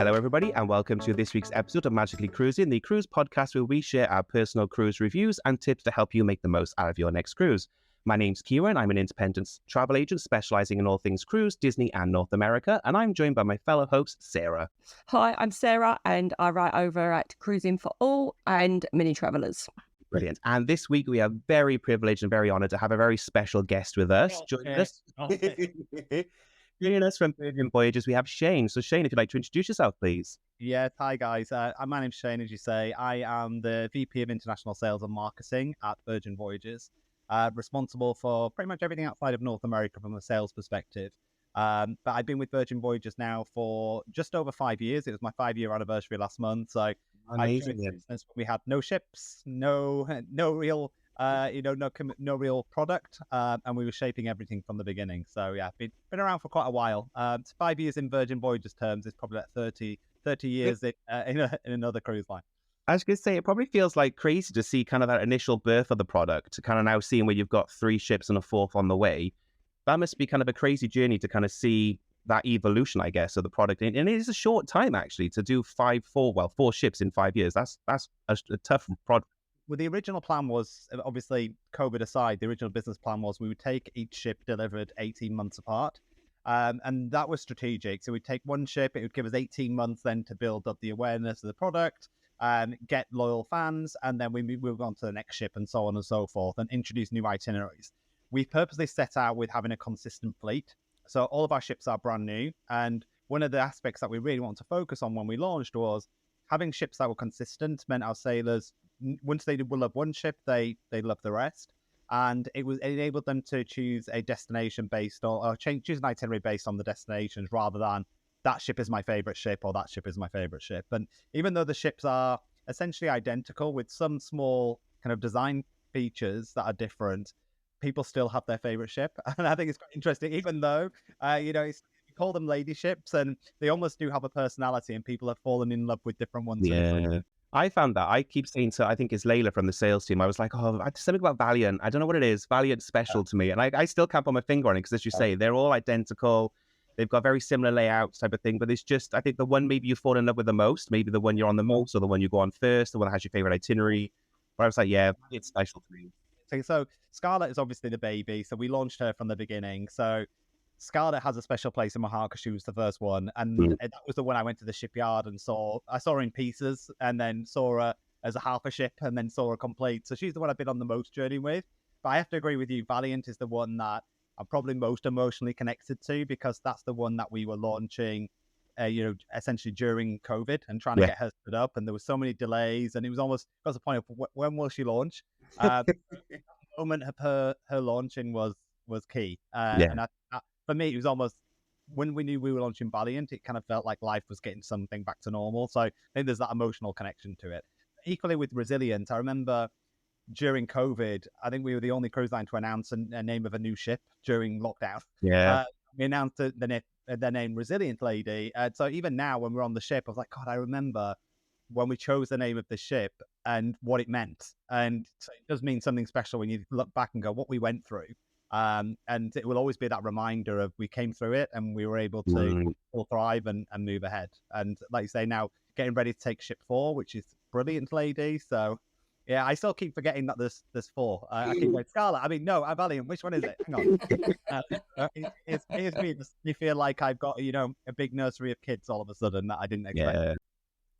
Hello, everybody, and welcome to this week's episode of Magically Cruising, the cruise podcast where we share our personal cruise reviews and tips to help you make the most out of your next cruise. My name's Kieran. I'm an independent travel agent specializing in all things cruise, Disney, and North America, and I'm joined by my fellow host, Sarah. Hi, I'm Sarah, and I write over at Cruising for All and Mini Travelers. Brilliant. And this week we are very privileged and very honored to have a very special guest with us. Joining us. Joining us from Virgin Voyages, we have Shane. So Shane, if you'd like to introduce yourself, please. Yes, hi guys. My name's Shane, as you say. I am the VP of International Sales and Marketing at Virgin Voyages, responsible for pretty much everything outside of North America from a sales perspective. But I've been with Virgin Voyages now for just over 5 years. It was my 5-year anniversary last month. So Amazing. We had no ships, no real no real product, and we were shaping everything from the beginning. So yeah, been around for quite a while. 5 years in Virgin Voyages terms is probably like 30 years in another cruise line. I was going to say, it probably feels like crazy to see kind of that initial birth of the product, to kind of now seeing where you've got 3 ships and a 4th on the way. That must be kind of a crazy journey to kind of see that evolution, I guess, of the product. And it is a short time, actually, to do 4 ships in 5 years. That's a tough product. Well, the original plan was, obviously, COVID aside, the original business plan was we would take each ship delivered 18 months apart. And that was strategic. So we'd take one ship, it would give us 18 months then to build up the awareness of the product, get loyal fans, and then we move on to the next ship and so on and so forth, and introduce new itineraries. We purposely set out with having a consistent fleet. So all of our ships are brand new. And one of the aspects that we really wanted to focus on when we launched was having ships that were consistent meant our sailors, once they will love one ship, they love the rest. And it enabled them to choose a destination based on, or choose an itinerary based on the destinations rather than that ship is my favorite ship or that ship is my favorite ship. And even though the ships are essentially identical with some small kind of design features that are different, people still have their favorite ship. And I think it's quite interesting, even though, we call them lady ships and they almost do have a personality and people have fallen in love with different ones. Yeah. I found that. I keep saying to, I think it's Layla from the sales team, I was like, something about Valiant. I don't know what it is. Valiant's special to me. And I still can't put my finger on it because, as you say, they're all identical. They've got very similar layouts type of thing. But it's just, I think the one maybe you fall in love with the most, maybe the one you're on the most or the one you go on first, the one that has your favorite itinerary. But I was like, yeah, it's special to me. So Scarlett is obviously the baby. So we launched her from the beginning. So Scarlett has a special place in my heart because she was the first one. And that was the one I went to the shipyard and saw. I saw her in pieces and then saw her as a half a ship and then saw her complete. So she's the one I've been on the most journey with. But I have to agree with you. Valiant is the one that I'm probably most emotionally connected to because that's the one that we were launching, essentially during COVID and trying to get her stood up. And there were so many delays and it was almost got to the point of when will she launch? The moment of her launching was key. And for me, it was almost when we knew we were launching Valiant, it kind of felt like life was getting something back to normal. So I think there's that emotional connection to it. Equally with Resilient, I remember during COVID, I think we were the only cruise line to announce a name of a new ship during lockdown. Yeah. We announced the name Resilient Lady. So even now, when we're on the ship, I was like, God, I remember when we chose the name of the ship and what it meant. And so it does mean something special when you look back and go, what we went through. And it will always be that reminder of we came through it and we were able to all thrive and move ahead. And like you say, now getting ready to take ship 4, which is Brilliant Lady. So yeah, I still keep forgetting that there's 4. I keep going, Scarlet. I mean, no, Valiant. Which one is it? Hang on. It's me. You feel like I've got, a big nursery of kids all of a sudden that I didn't expect. Yeah.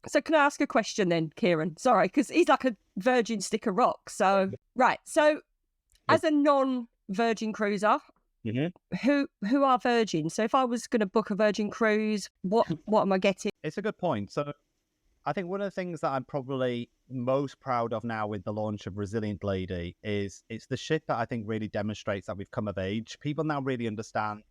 So can I ask a question then, Kieran? Sorry, because he's like a Virgin stick of rock. So, right. So as a non-Virgin cruiser, who are Virgin? So if I was going to book a Virgin cruise, what am I getting? It's a good point. So I think one of the things that I'm probably most proud of now with the launch of Resilient Lady is it's the ship that I think really demonstrates that we've come of age. People now really understand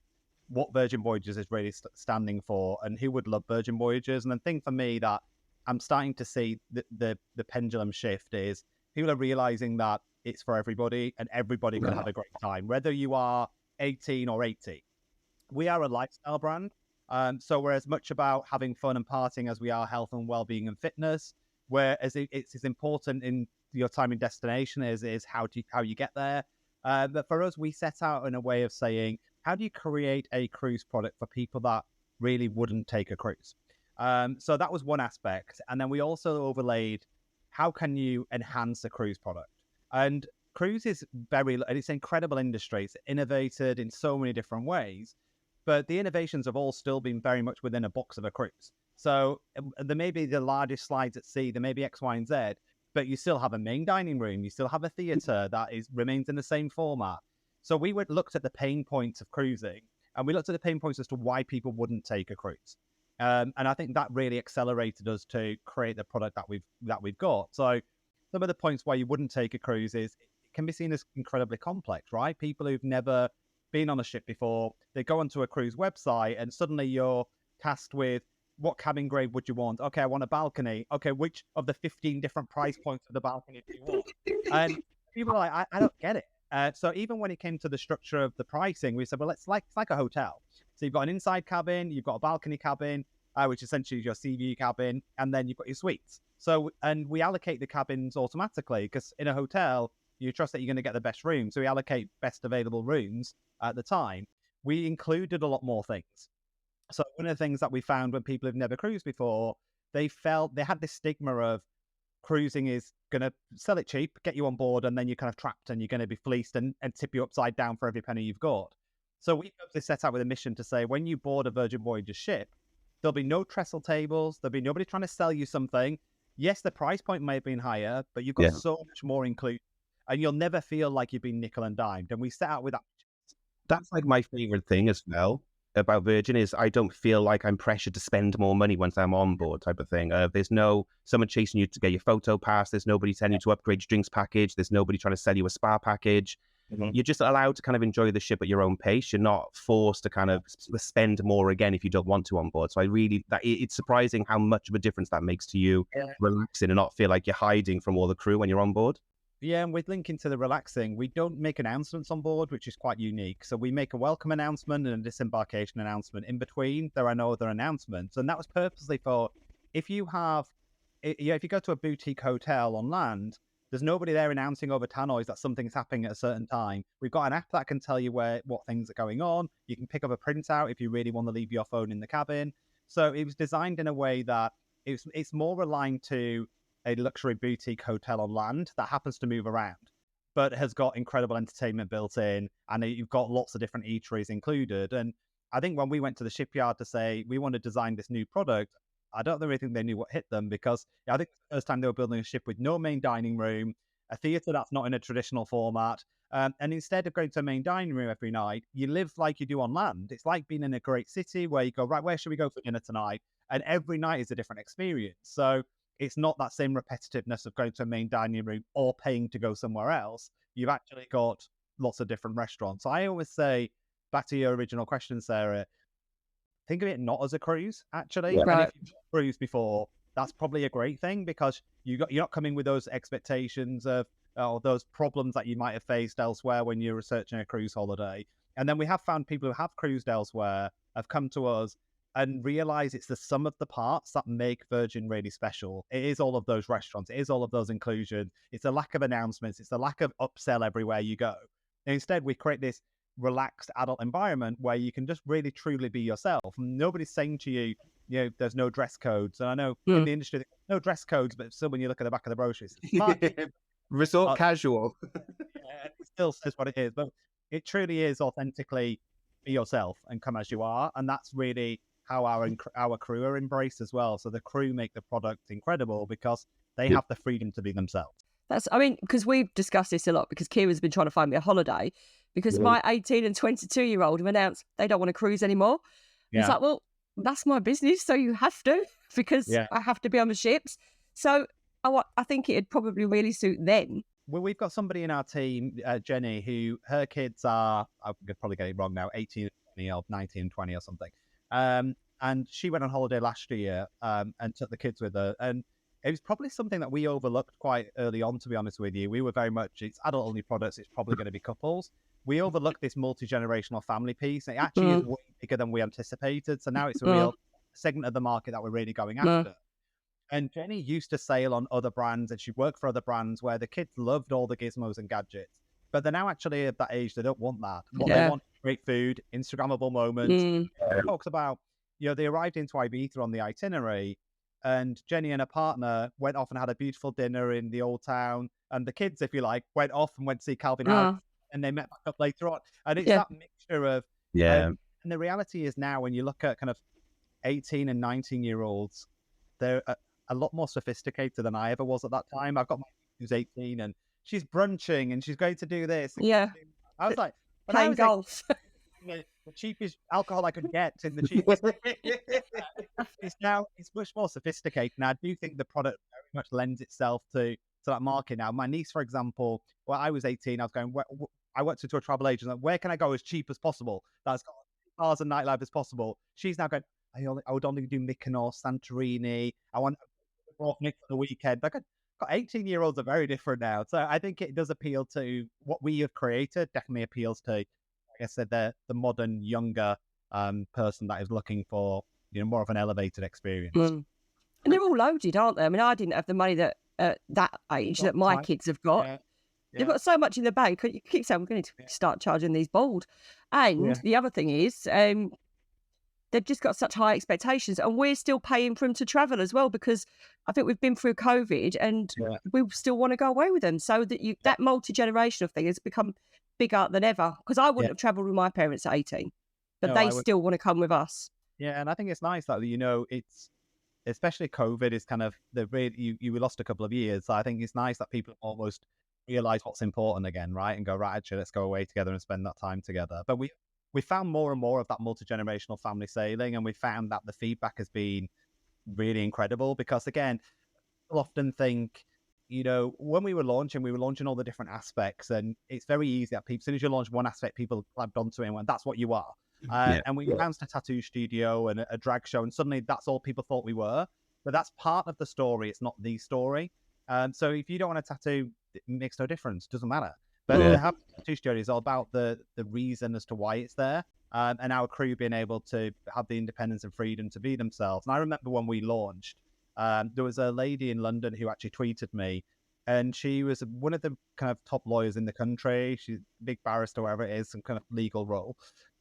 what Virgin Voyages is really standing for and who would love Virgin Voyages. And the thing for me that I'm starting to see the pendulum shift is people are realizing that it's for everybody and everybody can have a great time, whether you are 18 or 80. We are a lifestyle brand. So we're as much about having fun and partying as we are health and well-being and fitness, whereas it's as important in your time in destination is how you get there. But for us, we set out in a way of saying, how do you create a cruise product for people that really wouldn't take a cruise? So that was one aspect. And then we also overlaid, how can you enhance a cruise product? And cruise is it's an incredible industry. It's innovated in so many different ways, but the innovations have all still been very much within a box of a cruise. So there may be the largest slides at sea, there may be X, Y, and Z, but you still have a main dining room, you still have a theatre that remains in the same format. So we looked at the pain points of cruising, and we looked at the pain points as to why people wouldn't take a cruise. And I think that really accelerated us to create the product that we've got. So some of the points why you wouldn't take a cruise is it can be seen as incredibly complex, right? People who've never been on a ship before, they go onto a cruise website and suddenly you're tasked with, what cabin grade would you want? Okay, I want a balcony. Okay, which of the 15 different price points of the balcony do you want? And people are like, I don't get it. So even when it came to the structure of the pricing, we said, well, it's like a hotel. So you've got an inside cabin, you've got a balcony cabin, which essentially is your sea view cabin, and then you've got your suites. So, and we allocate the cabins automatically, because in a hotel, you trust that you're going to get the best room. So we allocate best available rooms at the time. We included a lot more things. So one of the things that we found when people have never cruised before, they felt they had this stigma of cruising is going to sell it cheap, get you on board, and then you're kind of trapped and you're going to be fleeced and tip you upside down for every penny you've got. So we set out with a mission to say, when you board a Virgin Voyages ship, there'll be no trestle tables, there'll be nobody trying to sell you something. Yes, the price point may have been higher, but you've got so much more included, and you'll never feel like you've been nickel and dimed. And we set out with that. That's like my favorite thing as well about Virgin is I don't feel like I'm pressured to spend more money once I'm on board type of thing. There's no someone chasing you to get your photo pass. There's nobody telling you to upgrade your drinks package. There's nobody trying to sell you a spa package. You're just allowed to kind of enjoy the ship at your own pace. You're not forced to kind of spend more again if you don't want to on board. So it's surprising how much of a difference that makes to you relaxing and not feel like you're hiding from all the crew when you're on board. Yeah, and with linking to the relaxing, we don't make announcements on board, which is quite unique. So we make a welcome announcement and a disembarkation announcement. In between, there are no other announcements. And that was purposely for, if you go to a boutique hotel on land, there's nobody there announcing over tannoys that something's happening at a certain time. We've got an app that can tell you what things are going on. You can pick up a printout if you really want to leave your phone in the cabin. So it was designed in a way that it's more aligned to a luxury boutique hotel on land that happens to move around, but has got incredible entertainment built in, and you've got lots of different eateries included. And I think when we went to the shipyard to say we want to design this new product, I don't really think they knew what hit them, because I think the first time they were building a ship with no main dining room, a theatre that's not in a traditional format, and instead of going to a main dining room every night, you live like you do on land. It's like being in a great city where you go, right, where should we go for dinner tonight? And every night is a different experience. So it's not that same repetitiveness of going to a main dining room or paying to go somewhere else. You've actually got lots of different restaurants. I always say, back to your original question, Sarah, think of it not as a cruise, actually. Yeah. Right. And if you've cruised before, that's probably a great thing, because you're not coming with those expectations of or those problems that you might have faced elsewhere when you're researching a cruise holiday. And then we have found people who have cruised elsewhere have come to us and realize it's the sum of the parts that make Virgin really special. It is all of those restaurants. It is all of those inclusions. It's the lack of announcements. It's the lack of upsell everywhere you go. And instead, we create this relaxed adult environment where you can just really truly be yourself. Nobody's saying to you, there's no dress codes. And I know in the industry, there's no dress codes, but still when you look at the back of the brochures, it's resort casual. It still says what it is, but it truly is authentically be yourself and come as you are. And that's really how our crew are embraced as well. So the crew make the product incredible because they have the freedom to be themselves. Because we've discussed this a lot, because Kira's been trying to find me a holiday, because my 18 and 22-year-old have announced they don't want to cruise anymore. It's like, well, that's my business, so you have to, because I have to be on the ships. So I think it'd probably really suit them. Well, we've got somebody in our team, Jenny, who her kids are, I could probably get it wrong now, 18 and 20 or 19 and 20 or something. And she went on holiday last year and took the kids with her. And it was probably something that we overlooked quite early on, to be honest with you. We were very much, it's adult-only products, it's probably going to be couples. We overlooked this multi-generational family piece. It actually is way bigger than we anticipated. So now it's a real segment of the market that we're really going after. And Jenny used to sail on other brands, and she worked for other brands where the kids loved all the gizmos and gadgets. But they're now actually at that age, they don't want that. What they want is great food, Instagrammable moments. It talks about, they arrived into Ibiza on the itinerary, and Jenny and her partner went off and had a beautiful dinner in the old town. And the kids, if you like, went off and went to see Calvin Harris, and they met back up later on. And it's that mixture of, and the reality is now when you look at kind of 18 and 19-year-olds, they're a lot more sophisticated than I ever was at that time. I've got my who's 18 and she's brunching and she's going to do this. Yeah. I was like, playing golf. The cheapest alcohol I could get in the cheapest. It's much more sophisticated. And I do think the product very much lends itself to that market now. My niece, for example, when I was 18, I was going, I went to a travel agent, like, where can I go as cheap as possible? That's got cars and nightlife as possible. She's now going, I would only do Mykonos, Santorini. I want Nick for the weekend. Like, 18-year-olds are very different now. So I think it does appeal to what we have created, definitely appeals to, like I said, the modern, younger person that is looking for, more of an elevated experience. And they're all loaded, aren't they? I mean, I didn't have the money that at that age that my kids have got. Yeah. They've got so much in the bank. You keep saying, we're going to start charging these bold. And the other thing is, they've just got such high expectations, and we're still paying for them to travel as well, because I think we've been through COVID and we still want to go away with them. So that that multi-generational thing has become bigger than ever, because I wouldn't have travelled with my parents at 18, but they still want to come with us. Yeah, and I think it's nice that, it's, especially COVID is kind of you lost a couple of years. So I think it's nice that people almost realize what's important again, right? And go, right, actually, let's go away together and spend that time together. But we found more and more of that multi-generational family sailing, and we found that the feedback has been really incredible, because again, people often think, when we were launching all the different aspects, and it's very easy that people, as soon as you launch one aspect, people grabbed onto it and went, that's what you are. And we announced a tattoo studio and a drag show, and suddenly that's all people thought we were. But that's part of the story. It's not the story. So if you don't want a tattoo, it makes no difference. Doesn't matter. But the tattoo studio is all about the reason as to why it's there, and our crew being able to have the independence and freedom to be themselves. And I remember when we launched, there was a lady in London who actually tweeted me, and she was one of the kind of top lawyers in the country. She's a big barrister, wherever it is, some kind of legal role.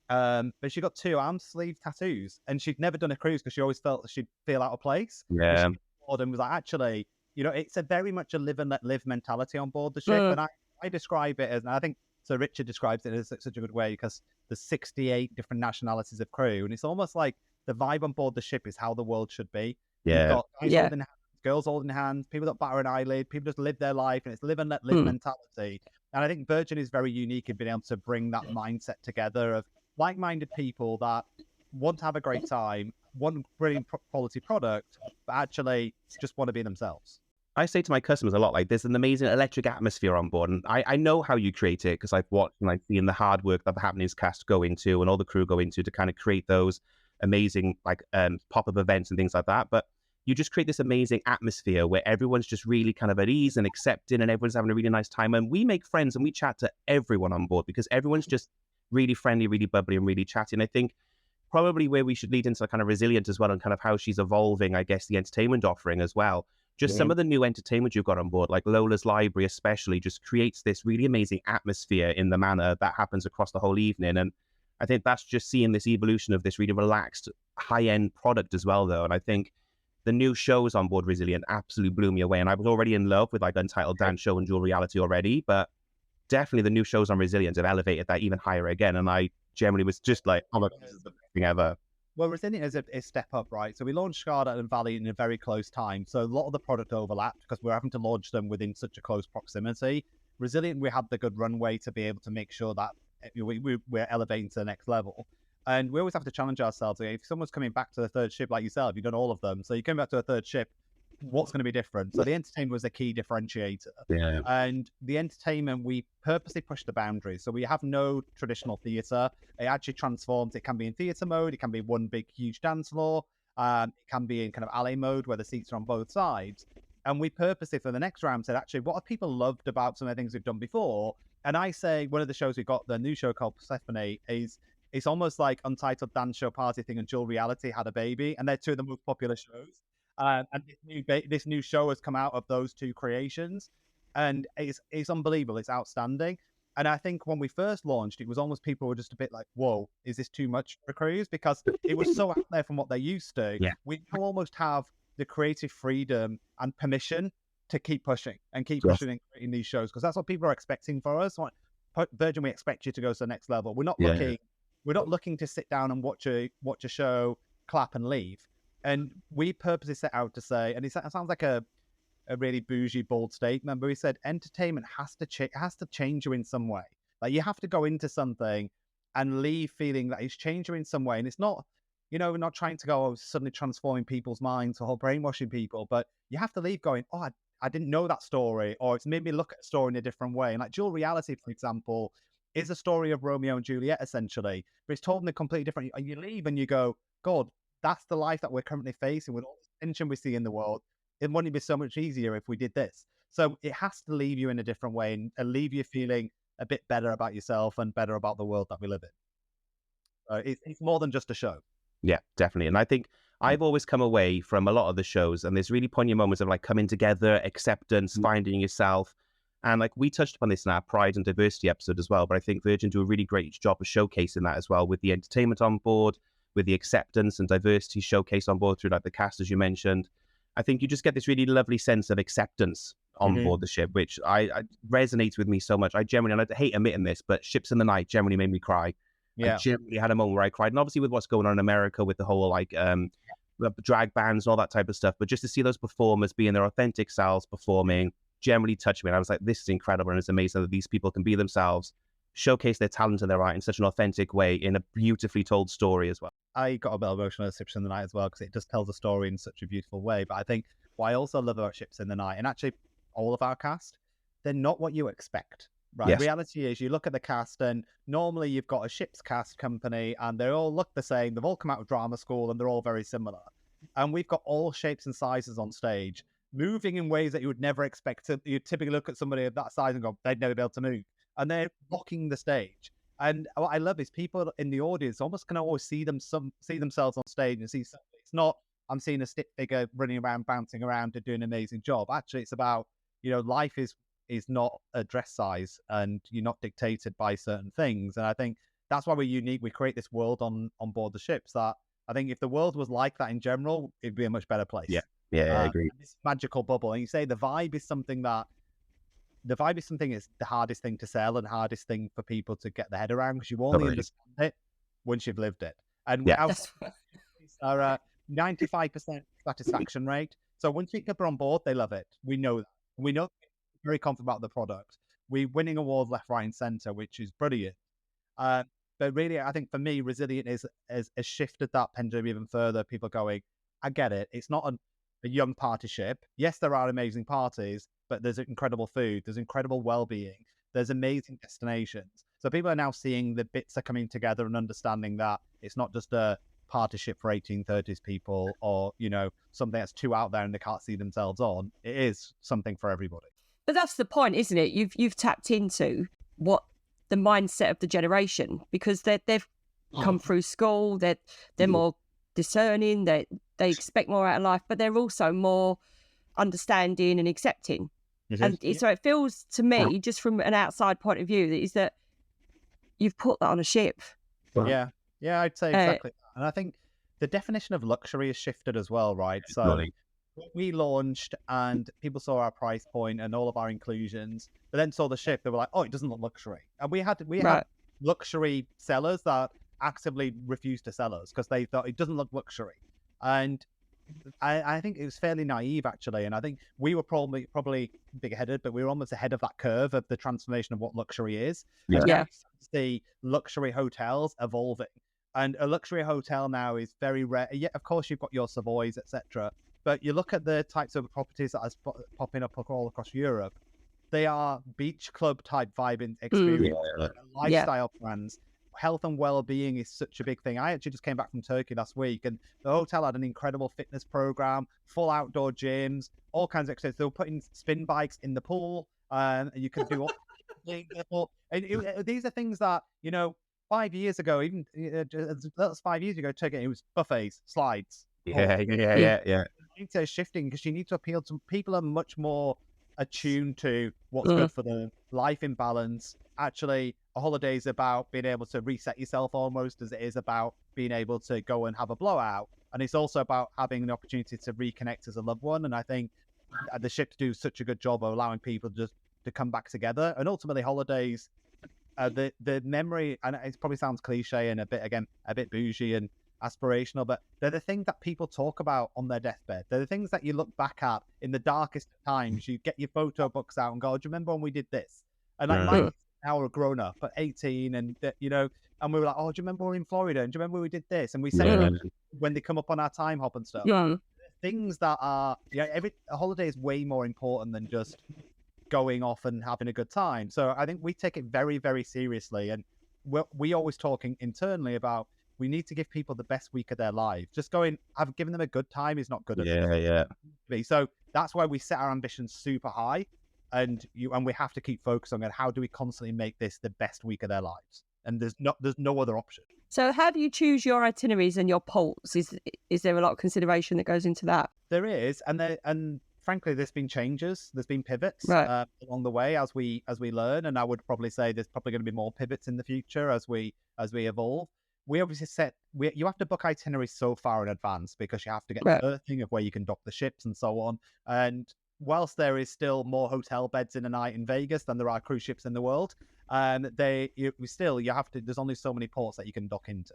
But she got 2 arm sleeve tattoos, and she'd never done a cruise because she always felt that she'd feel out of place. Yeah. And was like, actually, it's a very much a live and let live mentality on board the ship. And I describe it as, and I think Sir Richard describes it as such a good way, because there's 68 different nationalities of crew, and it's almost like the vibe on board the ship is how the world should be. You've got guys holding hands, girls holding hands, people that batter an eyelid, people just live their life, and it's live and let live mentality. And I think Virgin is very unique in being able to bring that mindset together of like-minded people that want to have a great time, want brilliant quality product, but actually just want to be themselves. I say to my customers a lot, like, there's an amazing electric atmosphere on board, and I know how you create it, because I've watched and I've seen the hard work that the Happenings cast go into and all the crew go into to kind of create those amazing pop-up events and things like that. But you just create this amazing atmosphere where everyone's just really kind of at ease and accepting, and everyone's having a really nice time, and we make friends and we chat to everyone on board, because everyone's just really friendly, really bubbly, and really chatty. And I think probably where we should lead into kind of Resilient as well, and kind of how she's evolving, I guess, the entertainment offering as well. Just some of the new entertainment you've got on board, like Lola's Library especially, just creates this really amazing atmosphere in the manor that happens across the whole evening. And I think that's just seeing this evolution of this really relaxed, high-end product as well, though. And I think the new shows on board Resilient absolutely blew me away. And I was already in love with like Untitled Dance Show and Dual Reality already, but definitely the new shows on Resilient have elevated that even higher again. And I generally was just like, oh my God, this is the best thing ever. Well, Resilient is a step up, right? So we launched Scarlet and Valiant in a very close time. So a lot of the product overlapped because we're having to launch them within such a close proximity. Resilient, we had the good runway to be able to make sure that we're elevating to the next level. And we always have to challenge ourselves. If someone's coming back to the third ship like yourself, you've done all of them. So you come back to a third ship, what's going to be different? So the entertainment was a key differentiator. Yeah. And the entertainment, we purposely pushed the boundaries. So we have no traditional theatre. It actually transforms. It can be in theatre mode. It can be one big, huge dance floor. It can be in kind of alley mode where the seats are on both sides. And we purposely, for the next round, said, actually, what have people loved about some of the things we've done before? And I say one of the shows we got, the new show called Persephone, is it's almost like Untitled Dance Show Party Thing and Dual Reality had a baby. And they're 2 of the most popular shows. And this new show has come out of those 2 creations, and it's unbelievable. It's outstanding. And I think when we first launched, it was almost people were just a bit like, whoa, is this too much for a cruise? Because it was so out there from what they're used to. Yeah. We now almost have the creative freedom and permission to keep pushing and keep Yes. pushing and creating these shows, because that's what people are expecting for us. Like, Virgin, we expect you to go to the next level. We're not looking to sit down and watch a show, clap and leave. And we purposely set out to say, and it sounds like a really bougie, bold statement, but we said entertainment has to change you in some way. Like, you have to go into something and leave feeling that it's changed you in some way. And it's not, we're not trying to go suddenly transforming people's minds or brainwashing people, but you have to leave going, oh, I didn't know that story, or it's made me look at a story in a different way. And like Dual Reality, for example, is a story of Romeo and Juliet, essentially, but it's told in a completely different. You leave and you go, God, that's the life that we're currently facing with all the tension we see in the world. It wouldn't be so much easier if we did this. So it has to leave you in a different way and leave you feeling a bit better about yourself and better about the world that we live in. It's more than just a show. Yeah, definitely. And I think I've always come away from a lot of the shows, and there's really poignant moments of like coming together, acceptance, finding yourself. And like we touched upon this in our Pride and Diversity episode as well, but I think Virgin do a really great job of showcasing that as well, with the entertainment on board, with the acceptance and diversity showcase on board through like the cast, as you mentioned. I think you just get this really lovely sense of acceptance on board the ship, which I resonates with me so much. I generally, and I hate admitting this, but Ships in the Night generally made me cry. Yeah. I generally had a moment where I cried. And obviously with what's going on in America with the whole like drag bands and all that type of stuff, but just to see those performers being their authentic selves performing generally touched me. And I was like, this is incredible, and it's amazing that these people can be themselves, showcase their talent and their art in such an authentic way in a beautifully told story as well. I got a bit emotional at Ships in the Night as well, because it just tells a story in such a beautiful way. But I think what I also love about Ships in the Night, and actually all of our cast, they're not what you expect. Right. Yes. Reality is, you look at the cast, and normally you've got a ship's cast company and they all look the same. They've all come out of drama school and they're all very similar. And we've got all shapes and sizes on stage, moving in ways that you would never expect to. You typically look at somebody of that size and go, they'd never be able to move. And they're rocking the stage. And what I love is people in the audience almost can always see themselves on stage and see something. It's not, I'm seeing a stick figure running around, bouncing around and doing an amazing job. Actually, it's about, life is not a dress size, and you're not dictated by certain things. And I think that's why we're unique. We create this world on board the ships that I think if the world was like that in general, it'd be a much better place. Yeah, I agree. This magical bubble. And you say the vibe is something is the hardest thing to sell and hardest thing for people to get their head around, because you only understand it once you've lived it. And our 95% satisfaction rate. So once people are on board, they love it. We know that. We know very confident about the product. We're winning awards left, right, and center, which is brilliant. But really, I think for me, Resilient has shifted that pendulum even further. People going, I get it. It's not a young party ship. Yes, there are amazing parties, but there's incredible food. There's incredible well-being. There's amazing destinations. So people are now seeing the bits are coming together and understanding that it's not just a party ship for 1830s people, or, something that's too out there and they can't see themselves on. It is something for everybody. But that's the point, isn't it? You've tapped into what the mindset of the generation, because they've come through school, they're more discerning, they expect more out of life, but they're also more understanding and accepting. And so it feels to me, just from an outside point of view, is that you've put that on a ship. Yeah, I'd say exactly that. And I think the definition of luxury has shifted as well, right? So we launched and people saw our price point and all of our inclusions, but then saw the ship, they were like, oh, it doesn't look luxury. And we had luxury sellers that actively refused to sell us because they thought it doesn't look luxury. And I think it was fairly naive, actually. And I think we were probably big-headed, but we were almost ahead of that curve of the transformation of what luxury is. Yeah. The luxury hotels evolving. And a luxury hotel now is very rare. Yeah, of course, you've got your Savoys, etc. But you look at the types of properties that are popping up all across Europe. They are beach club type vibe experience, lifestyle brands. Health and well-being is such a big thing. I actually just came back from Turkey last week, and the hotel had an incredible fitness program, full outdoor gyms, all kinds of exercises. They were putting spin bikes in the pool, and you can do all. These are things that 5 years ago, even that was 5 years ago, Turkey, it was buffets, slides. Yeah. It's shifting because you need to appeal to people are much more attuned to what's good for them, life in balance. Actually, a holiday is about being able to reset yourself almost as it is about being able to go and have a blowout. And it's also about having an opportunity to reconnect as a loved one. And I think the ships do such a good job of allowing people just to come back together. And ultimately, holidays, the memory, and it probably sounds cliche and a bit bougie and aspirational, but they're the things that people talk about on their deathbed. They're the things that you look back at in the darkest of times. You get your photo books out and go, do you remember when we did this? And like my kids now are grown up at 18, and and we were like, oh, do you remember we were in Florida? And do you remember we did this? And we say when they come up on our time hop and stuff. Things that are, a holiday is way more important than just going off and having a good time. So I think we take it very, very seriously. And we always talking internally about, we need to give people the best week of their life. Just I've given them a good time is not good enough. So that's why we set our ambitions super high, and we have to keep focusing on how do we constantly make this the best week of their lives. And there's no other option. So how do you choose your itineraries and your ports? Is there a lot of consideration that goes into that? There is, and frankly, there's been changes, there's been pivots along the way as we learn, and I would probably say there's probably going to be more pivots in the future as we evolve. We obviously you have to book itineraries so far in advance because you have to get the earthing of where you can dock the ships and so on. And whilst there is still more hotel beds in a night in Vegas than there are cruise ships in the world, there's only so many ports that you can dock into.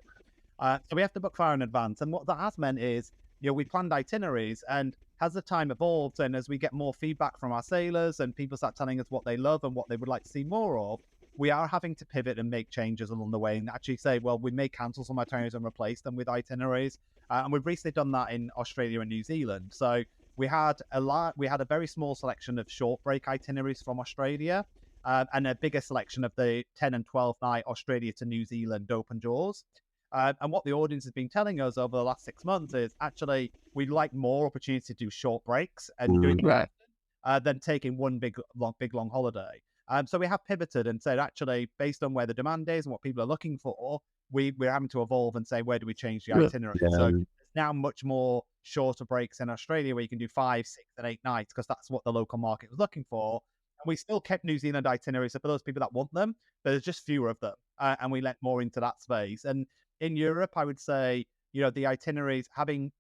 So we have to book far in advance. And what that has meant is, we planned itineraries, and as the time evolves and as we get more feedback from our sailors and people start telling us what they love and what they would like to see more of, we are having to pivot and make changes along the way and actually say, well, we may cancel some itineraries and replace them with itineraries. And we've recently done that in Australia and New Zealand. So we had a very small selection of short break itineraries from Australia, and a bigger selection of the 10 and 12 night Australia to New Zealand open jaws. And what the audience has been telling us over the last 6 months is actually we'd like more opportunity to do short breaks and doing than taking one big long holiday. So we have pivoted and said, actually, based on where the demand is and what people are looking for, we're having to evolve and say, where do we change the itinerary? So there's now much more shorter breaks in Australia where you can do 5, 6, and 8 nights because that's what the local market was looking for. And we still kept New Zealand itineraries for those people that want them, but there's just fewer of them. And we let more into that space. And in Europe, I would say, the itineraries having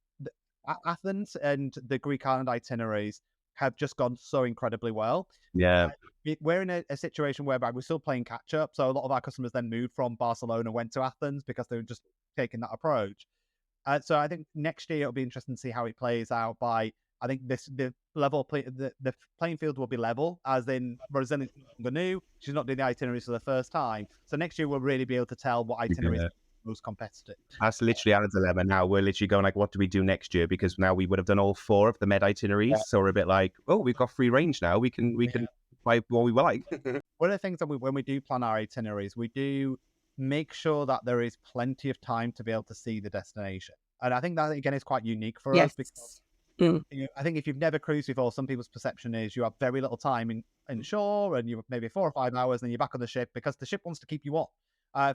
Athens and the Greek island itineraries have just gone so incredibly well. We're in a situation whereby we're still playing catch up. So a lot of our customers then moved from Barcelona, went to Athens because they were just taking that approach. So I think next year it'll be interesting to see how it plays out. I think the playing field will be level, as in Rosalind new. She's not doing the itineraries for the first time. So next year we'll really be able to tell what itineraries are most competitive. That's literally our dilemma now. We're literally going like, what do we do next year? Because now we would have done all 4 of the med itineraries. So we're a bit like, oh, we've got free range now. We can buy what we like. One of the things that when we do plan our itineraries, we do make sure that there is plenty of time to be able to see the destination. And I think that, again, is quite unique for us because I think if you've never cruised before, some people's perception is you have very little time in shore and you have maybe 4 or 5 hours and then you're back on the ship because the ship wants to keep you on.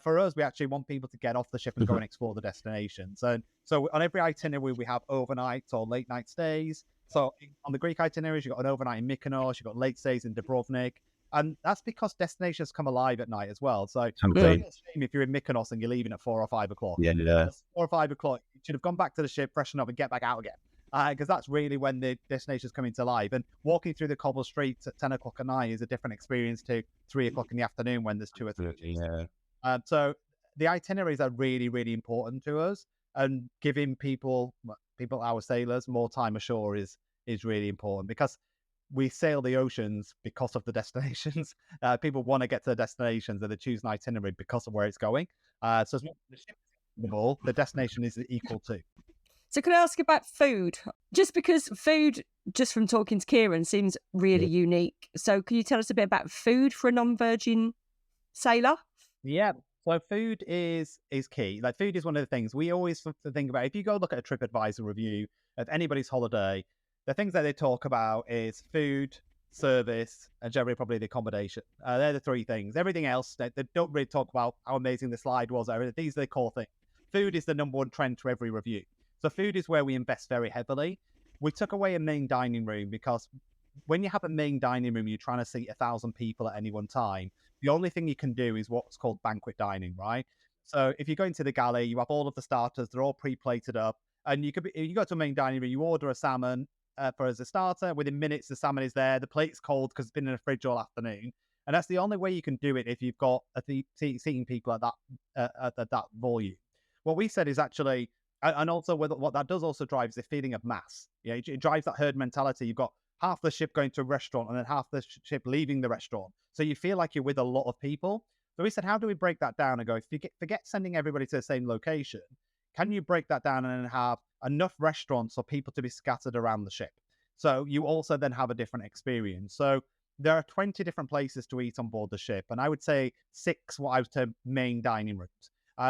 For us, we actually want people to get off the ship and go and explore the destinations. And so on every itinerary, we have overnights or late night stays. So on the Greek itineraries, you've got an overnight in Mykonos, you've got late stays in Dubrovnik. And that's because destinations come alive at night as well. So it's a shame if you're in Mykonos and you're leaving at 4 or 5 o'clock. 4 or 5 o'clock, you should have gone back to the ship, freshen up and get back out again. Because that's really when the destinations come into life. And walking through the cobble streets at 10 o'clock at night is a different experience to 3 o'clock in the afternoon when there's 2 or 3. So the itineraries are really, really important to us, and giving people, our sailors, more time ashore is really important because we sail the oceans because of the destinations. People want to get to the destinations and they choose an itinerary because of where it's going. So it's not the ship is the destination is equal to. So can I ask about food? Just because food, just from talking to Kieran, seems really unique. So can you tell us a bit about food for a non-Virgin sailor? Yeah. So food is key. Like food is one of the things we always think about. If you go look at a TripAdvisor review of anybody's holiday, the things that they talk about is food, service, and generally probably the accommodation. They're the 3 things. Everything else, they don't really talk about how amazing the slide was. These are the core things. Food is the number 1 trend to every review. So food is where we invest very heavily. We took away a main dining room because when you have a main dining room, you're trying to seat 1,000 people at any one time. The only thing you can do is what's called banquet dining, right? So if you go into the galley, you have all of the starters, they're all pre-plated up, and you go to a main dining room, you order a salmon for as a starter. Within minutes, the salmon is there. The plate's cold because it's been in the fridge all afternoon, and that's the only way you can do it if you've got seating people at that volume. What we said is actually, and also what that does also drive is a feeling of mass. Yeah, it drives that herd mentality. You've got half the ship going to a restaurant and then half the ship leaving the restaurant, so you feel like you're with a lot of people. So we said, how do we break that down and go, if you forget sending everybody to the same location, can you break that down and then have enough restaurants for people to be scattered around the ship? So you also then have a different experience. So there are 20 different places to eat on board the ship, and I would say 6 what I would term main dining rooms.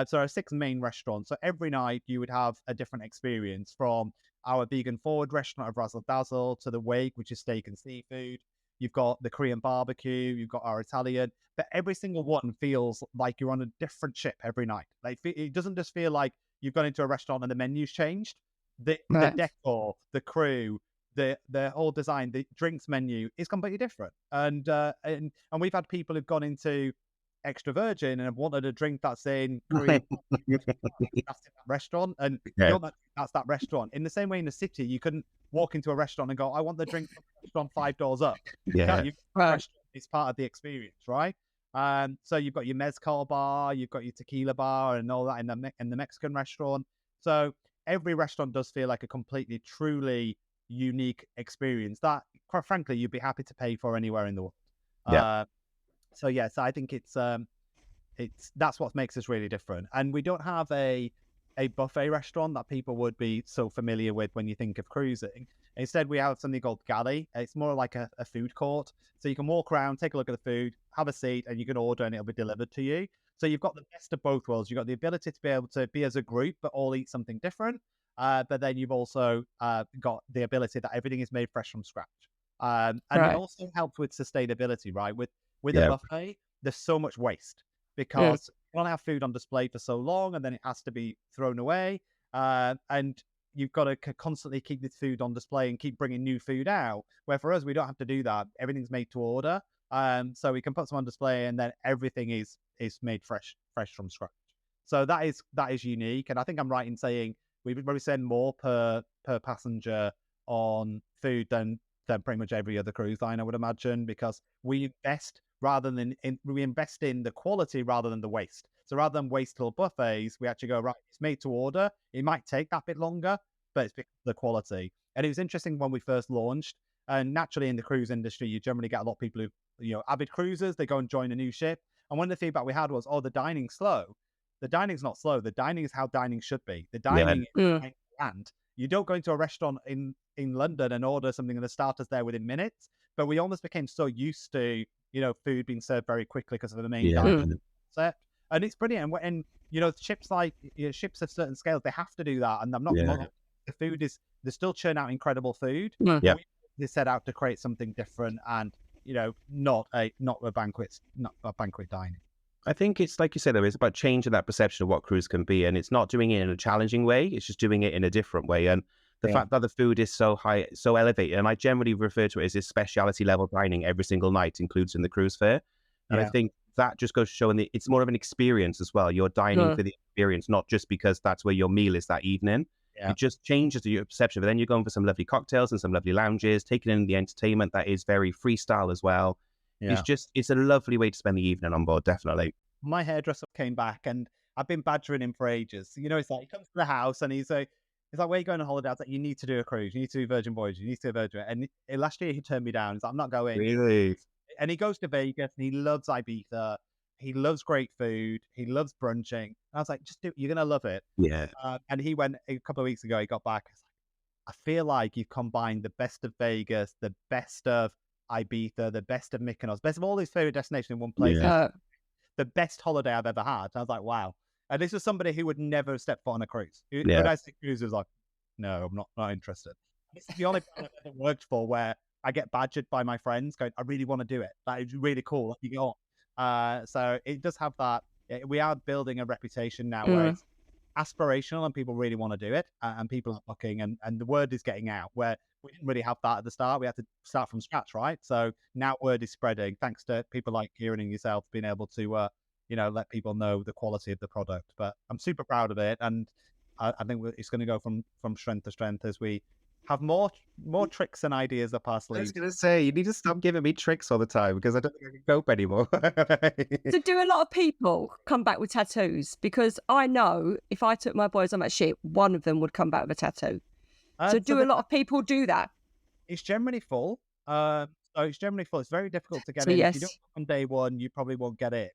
So there are 6 main restaurants. So every night you would have a different experience, from our vegan forward restaurant of Razzle Dazzle to the Wake, which is steak and seafood. You've got the Korean barbecue, you've got our Italian, but every single one feels like you're on a different ship every night. Like, it doesn't just feel like you've gone into a restaurant and the menu's changed. The decor, the crew, the whole design, the drinks menu is completely different. And we've had people who've gone into extra virgin and have wanted a drink that's in Korean that's in that restaurant, and that's that restaurant. In the same way, in the city, you couldn't walk into a restaurant and go, I want the drink from the restaurant 5 doors up. It's part of the experience, right? So you've got your mezcal bar, you've got your tequila bar, and all that in the Mexican restaurant. So every restaurant does feel like a completely, truly unique experience that, quite frankly, you'd be happy to pay for anywhere in the world. So I think it's that's what makes us really different. And we don't have a buffet restaurant that people would be so familiar with when you think of cruising. Instead, we have something called galley. It's more like a food court. So you can walk around, take a look at the food, have a seat, and you can order and it'll be delivered to you. So you've got the best of both worlds. You've got the ability to be able to be as a group, but all eat something different. But then you've also got the ability that everything is made fresh from scratch. And it also helps with sustainability, right? With a buffet, there's so much waste because you don't have food on display for so long, and then it has to be thrown away. And you've got to constantly keep this food on display and keep bringing new food out. Where for us, we don't have to do that. Everything's made to order. So we can put some on display, and then everything is made fresh from scratch. So that is unique. And I think I'm right in saying we probably spend more per passenger on food than pretty much every other cruise line, I would imagine, because we invest in the quality rather than the waste. So rather than wasteful buffets, we actually go, right, it's made to order. It might take that bit longer, but it's because of the quality. And it was interesting when we first launched, and naturally in the cruise industry, you generally get a lot of people who, avid cruisers, they go and join a new ship. And one of the feedback we had was, the dining's slow. The dining's not slow. The dining is how dining should be. The dining is and you don't go into a restaurant in London and order something and the starter's there within minutes. But we almost became so used to, food being served very quickly because of the main dining concept. And it's brilliant. And ships ships of certain scales, they have to do that. And I'm not the food is, they still churn out incredible food. They set out to create something different and, not a banquet dining. I think it's like you said, though, it's about changing that perception of what cruise can be. And it's not doing it in a challenging way. It's just doing it in a different way. And the fact that the food is so high, so elevated, and I generally refer to it as this specialty level dining every single night includes in the cruise fare. And I think that just goes to show, it's more of an experience as well. You're dining for the experience, not just because that's where your meal is that evening. It just changes your perception. But then you're going for some lovely cocktails and some lovely lounges, taking in the entertainment that is very freestyle as well. It's a lovely way to spend the evening on board, definitely. My hairdresser came back and I've been badgering him for ages. It's like, he comes to the house and he's like, where are you going on holiday? I was like, you need to do a cruise. You need to do Virgin Voyages. You need to do Virgin. And last year he turned me down. He's like, I'm not going. Really? And he goes to Vegas and he loves Ibiza. He loves great food. He loves brunching. And I was like, just do it. You're going to love it. Yeah. And he went a couple of weeks ago. He got back. I feel like you've combined the best of Vegas, the best of Ibiza, the best of Mykonos, best of all these favorite destinations in one place. The best holiday I've ever had. And I was like, wow. And this was somebody who would never step foot on a cruise. When I say cruise, was like, no, I'm not interested. This is the only plan I've ever worked for where I get badgered by my friends going, I really want to do it. That is really cool. You go on. So it does have that. We are building a reputation now where it's aspirational and people really want to do it, and people are booking, and the word is getting out where we didn't really have that at the start. We had to start from scratch, right? So now word is spreading thanks to people like Kieran and yourself being able to, let people know the quality of the product. But I'm super proud of it, and I think it's going to go from strength to strength as we have more tricks and ideas up our I was sleeves. going to say, you need to stop giving me tricks all the time because I don't think I can cope anymore. So do a lot of people come back with tattoos? Because I know if I took my boys on that ship, one of them would come back with a tattoo. So do a lot of people do that? It's generally full. So it's generally full. It's very difficult to get So in. yes. If you don't on day one, you probably won't get it.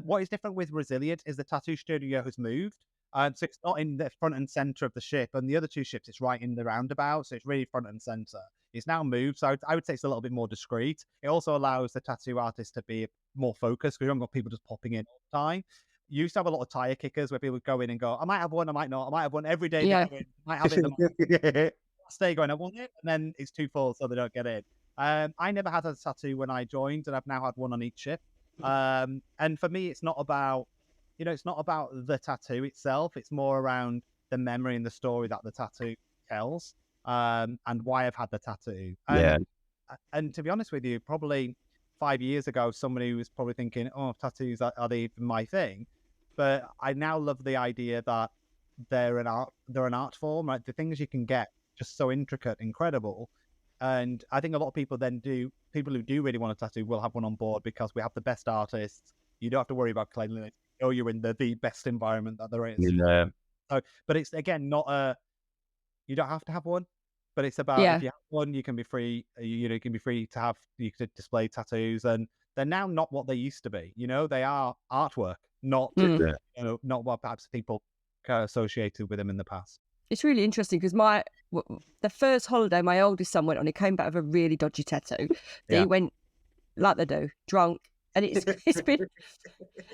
What is different with Resilient is the tattoo studio has moved. So it's not in the front and center of the ship, and the other two ships, it's right in the roundabout. So it's really front and center. It's now moved. So I would say it's a little bit more discreet. It also allows the tattoo artist to be more focused because you haven't got people just popping in all the time. You used to have a lot of tire kickers where people would go in and go, I might have one, I might not. I might have one every day. Yeah. I might have it. Last day going, I want it, and then it's too full, so they don't get in. I never had a tattoo when I joined, and I've now had one on each ship. And for me, it's not about, it's not about the tattoo itself. It's more around the memory and the story that the tattoo tells, and why I've had the tattoo. And to be honest with you, probably 5 years ago, somebody was probably thinking, oh, tattoos, are they even my thing? But I now love the idea that they're an art form, right? The things you can get just so intricate, incredible. And I think a lot of people people who do really want a tattoo will have one on board because we have the best artists. You don't have to worry about cleanliness. You're in the best environment that there is. Yeah. So, but it's again you don't have to have one, but it's about if you have one, you can be free. You can be free to have, you could display tattoos, and they're now not what they used to be. They are artwork, not not what perhaps people associated with them in the past. It's really interesting because the first holiday my oldest son went on, he came back with a really dodgy tattoo. He went like they do, drunk, and it's been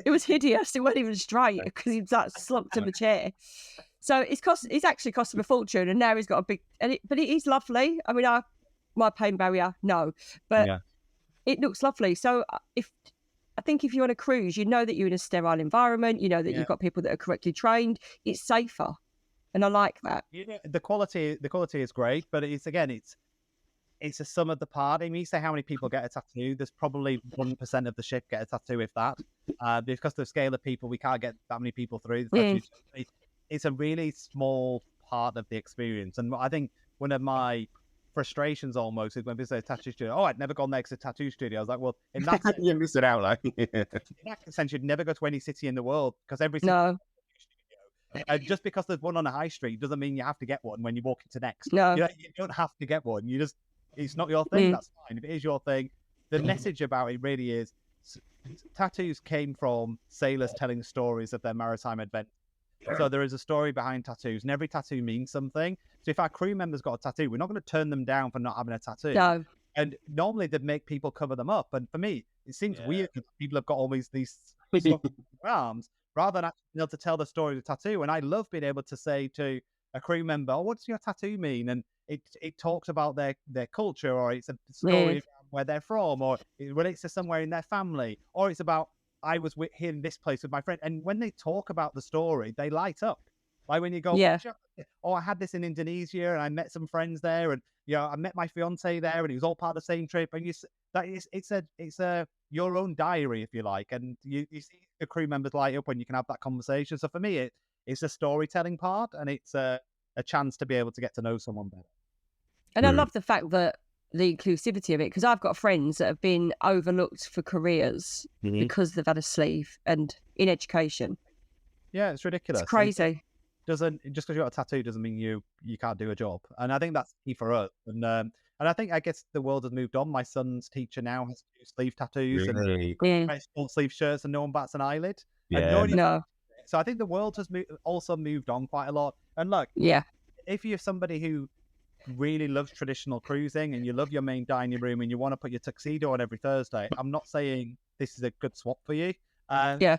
it was hideous. It wasn't even straight because he was like slumped in the chair. So it's actually cost him a fortune, and now he's got a big. But it is lovely. I mean, my pain barrier, no, but it looks lovely. So I think if you're on a cruise, you know that you're in a sterile environment. You know that you've got people that are correctly trained. It's safer. And I like that. The quality is great, but it's a sum of the part. I mean, you say how many people get a tattoo. There's probably 1% of the ship get a tattoo, if that. Because of the scale of people, we can't get that many people through. It's a really small part of the experience. And I think one of my frustrations almost is when people say tattoo studio, I'd never gone next to a tattoo studio. I was like, well, in that sense, you miss it out, like. In that sense, you'd never go to any city in the world because every city just because there's one on a high street doesn't mean you have to get one when you walk into next. No. You don't have to get one. It's not your thing. That's fine. If it is your thing, the message about it really is tattoos came from sailors telling stories of their maritime adventure. So there is a story behind tattoos, and every tattoo means something. So if our crew members got a tattoo, we're not going to turn them down for not having a tattoo. No. And normally they'd make people cover them up. And for me, it seems weird that people have got always these arms rather than actually being able to tell the story of the tattoo. And I love being able to say to a crew member, oh, what does your tattoo mean? And it talks about their culture, or it's a story about where they're from, or it relates to somewhere in their family, or it's about, I was here in this place with my friend. And when they talk about the story, they light up. Like when you go, oh, I had this in Indonesia and I met some friends there, and I met my fiance there, and it was all part of the same trip. And it's your own diary, if you like, and you see the crew members light up when you can have that conversation. So for me, it's a storytelling part, and it's a chance to be able to get to know someone better. And I love the fact that the inclusivity of it, because I've got friends that have been overlooked for careers because they've had a sleeve, and in education. Yeah, it's ridiculous. It's crazy. Just because you got a tattoo doesn't mean you can't do a job, and I think that's key for us. And I guess the world has moved on. My son's teacher now has sleeve tattoos and full sleeve shirts, and no one bats an eyelid. No. So I think the world has also moved on quite a lot. And look, if you're somebody who really loves traditional cruising and you love your main dining room and you want to put your tuxedo on every Thursday, I'm not saying this is a good swap for you. I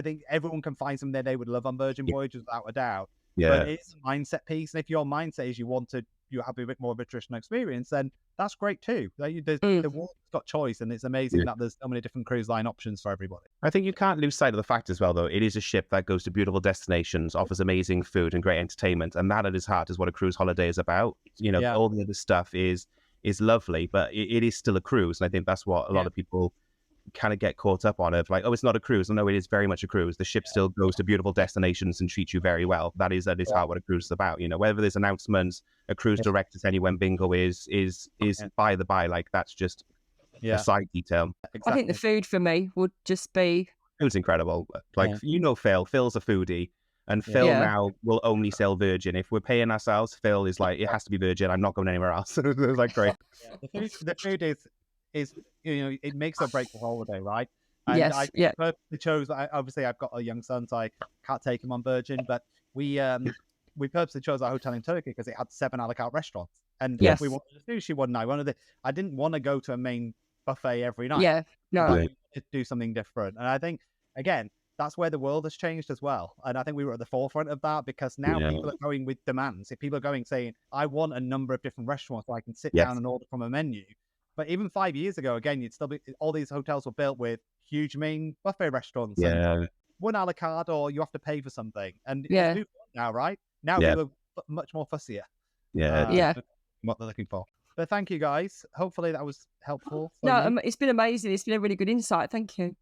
think everyone can find something they would love on Virgin Voyages without a doubt. But it's a mindset piece. And if your mindset is you want to you have a bit more of a traditional experience, then that's great too. The world's got choice, and it's amazing that there's so many different cruise line options for everybody. I think you can't lose sight of the fact as well, though. It is a ship that goes to beautiful destinations, offers amazing food and great entertainment, and that at its heart is what a cruise holiday is about. All the other stuff is lovely, but it is still a cruise, and I think that's what a lot of people kind of get caught up on, of like, oh, it's not a cruise. No, it is very much a cruise. The ship still goes to beautiful destinations and treats you very well. That is heart what a cruise is about. Whether there's announcements, a cruise director telling you when bingo is by the by, like, that's just a side detail. Exactly. I think the food for me would just be... Food's incredible. Like, Phil's a foodie. And Phil now will only sell Virgin. If we're paying ourselves, Phil is like, it has to be Virgin. I'm not going anywhere else. It's like, great. The food is it makes or breaks the holiday, right? And yes, I purposely chose. Obviously, I've got a young son, so I can't take him on Virgin. But we purposely chose our hotel in Turkey because it had 7 a la carte restaurants, and we wanted sushi one night. I didn't want to go to a main buffet every night. Yeah, no, to do something different. And I think again, that's where the world has changed as well. And I think we were at the forefront of that, because now people are going with demands. If people are going saying, I want a number of different restaurants so I can sit down and order from a menu. But even 5 years ago, again, you'd still be, all these hotels were built with huge main buffet restaurants. And one a la carte, or you have to pay for something. And it's moved on now, right? Now people are much more fussier. What they're looking for. But thank you, guys. Hopefully that was helpful. No, it's been amazing. It's been a really good insight. Thank you.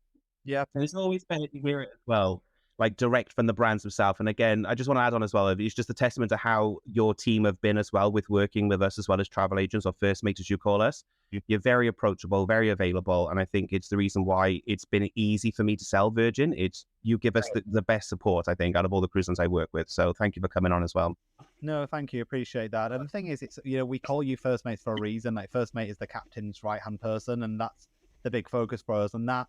Yeah. And it's always better to hear it as well, like direct from the brands themselves. And again, I just want to add on as well, it's just a testament to how your team have been as well with working with us as well as travel agents, or first mates as you call us. You're very approachable, very available. And I think it's the reason why it's been easy for me to sell Virgin. You give us the best support, I think, out of all the cruise lines I work with. So thank you for coming on as well. No, thank you. Appreciate that. And the thing is, it's, we call you first mates for a reason. Like, first mate is the captain's right-hand person, and that's the big focus for us. And that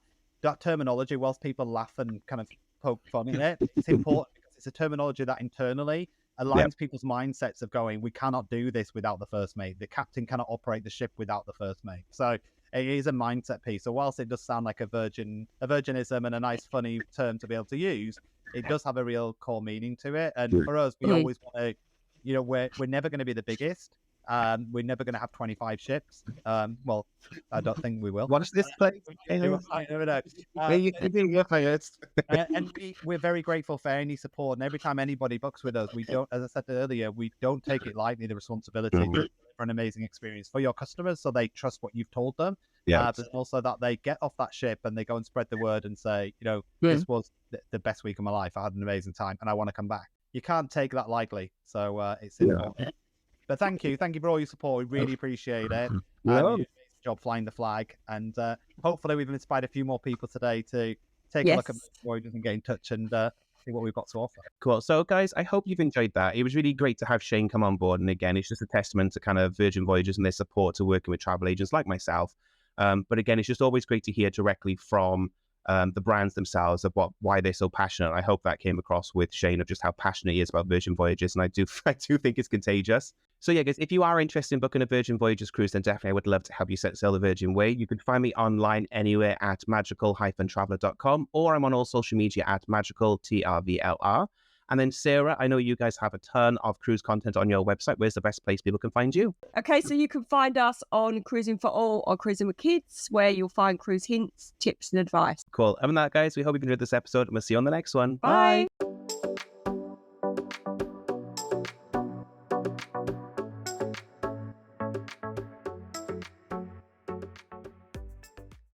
terminology, whilst people laugh and kind of poke fun in it, it's important because it's a terminology that internally aligns people's mindsets of going, we cannot do this without the first mate. The captain cannot operate the ship without the first mate. So it is a mindset piece. So whilst it does sound like a virginism and a nice, funny term to be able to use, it does have a real core meaning to it. And for us, we always want to, we're never going to be the biggest. We're never going to have 25 ships. Well, I don't think we will. Watch this place. I never know. And we're very grateful for any support. And every time anybody books with us, we don't, as I said earlier, we don't take it lightly, the responsibility for an amazing experience for your customers, so they trust what you've told them. But also that they get off that ship and they go and spread the word and say, this was the best week of my life. I had an amazing time and I want to come back. You can't take that lightly. So it's important. But thank you for all your support. We really appreciate it. You did an amazing job flying the flag, and hopefully we've inspired a few more people today to take a look at Virgin Voyages and get in touch and see what we've got to offer. Cool. So guys, I hope you've enjoyed that. It was really great to have Shane come on board, and again, it's just a testament to kind of Virgin Voyages and their support to working with travel agents like myself. But again, it's just always great to hear directly from the brands themselves of why they're so passionate. I hope that came across with Shane, of just how passionate he is about Virgin Voyages, and I do think it's contagious. So yeah, guys, if you are interested in booking a Virgin Voyages cruise, then definitely I would love to help you set sail the Virgin way. You can find me online anywhere at magical-traveler.com, or I'm on all social media at magical TRVLR. And then Sarah, I know you guys have a ton of cruise content on your website. Where's the best place people can find you? Okay, so you can find us on Cruising for All or Cruising with Kids, where you'll find cruise hints, tips and advice. Cool. Other than that, guys, we hope you've enjoyed this episode, and we'll see you on the next one. Bye.